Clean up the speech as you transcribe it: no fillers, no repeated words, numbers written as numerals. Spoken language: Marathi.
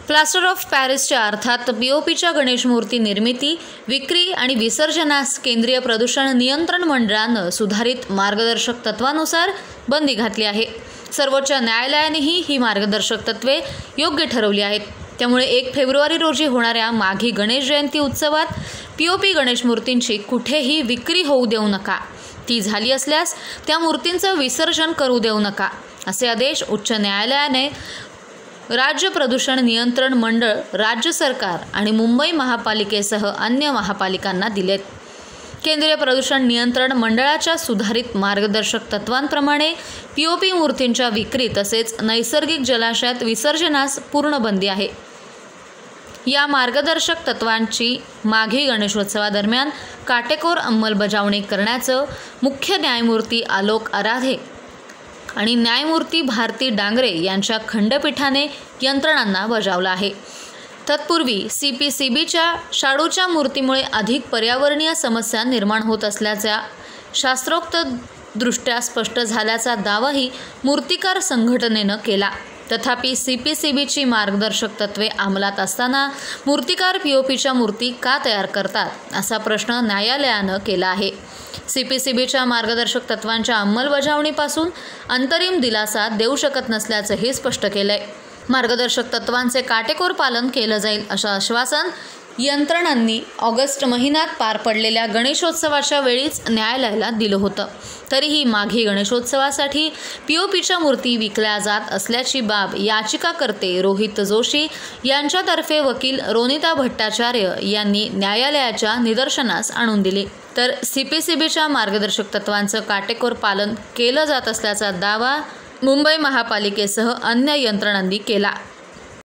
प्लास्टर ऑफ पॅरिसच्या अर्थात पीओपीच्या गणेश मूर्ती निर्मिती, विक्री आणि विसर्जनास केंद्रीय प्रदूषण नियंत्रण मंडळानं सुधारित मार्गदर्शक तत्वानुसार बंदी घातली आहे। सर्वोच्च न्यायालयानेही ही मार्गदर्शक तत्वे योग्य ठरवली आहेत। त्यामुळे 1 फेब्रुवारी रोजी होणाऱ्या माघी गणेश जयंती उत्सवात पीओपी गणेश मूर्तींची कुठेही विक्री होऊ देऊ नका। ती झाली असल्यास त्या मूर्तींचं विसर्जन करू देऊ नका, असे आदेश उच्च न्यायालयाने राज्य प्रदूषण नियंत्रण मंडळ, राज्य सरकार आणि मुंबई महापालिकेसह अन्य महापालिकांना दिलेत। केंद्रीय प्रदूषण नियंत्रण मंडळाच्या सुधारित मार्गदर्शक तत्वांप्रमाणे पीओपी मूर्तींच्या विक्री तसेच नैसर्गिक जलाशयात विसर्जनास पूर्ण बंदी आहे। या मार्गदर्शक तत्वांची माघी गणेशोत्सवादरम्यान काटेकोर अंमलबजावणी करण्याचं मुख्य न्यायमूर्ती आलोक आराधे आणि न्यायमूर्ती भारती डांगरे यांच्या खंडपीठाने यंत्रणांना बजावलं आहे। तत्पूर्वी सीपीसीबीच्या शाडूच्या मूर्तीमुळे अधिक पर्यावरणीय समस्या निर्माण होत असल्याचा शास्त्रोक्तदृष्ट्या स्पष्ट झाल्याचा दावाही मूर्तिकार संघटनेनं केला। तथापि सीपीसीबीची मार्गदर्शक तत्वे अंमलात असताना मूर्तिकार पीओपीच्या मूर्ती का तयार करतात, असा प्रश्न न्यायालयानं केला आहे। सीपीसीबीच्या मार्गदर्शक तत्वांच्या अंमलबजावणीपासून अंतरिम दिलासा देऊ शकत नसल्याचंही स्पष्ट केलंय। मार्गदर्शक तत्वांचे काटेकोर पालन केलं जाईल असं आश्वासन यंत्रणांनी ऑगस्ट महिन्यात पार पडलेल्या गणेशोत्सवाच्या वेळीच न्यायालयाला दिलं होतं। तरीही माघी गणेशोत्सवासाठी पीओपीच्या मूर्ती विकल्या जात असल्याची बाब याचिकाकर्ते रोहित जोशी यांच्यातर्फे वकील रोनिता भट्टाचार्य यांनी न्यायालयाच्या निदर्शनास आणून दिली। तर सीपीसीबीच्या मार्गदर्शक तत्वांचं काटेकोर पालन केलं जात असल्याचा दावा मुंबई महापालिकेसह अन्य यंत्रणांनी केला।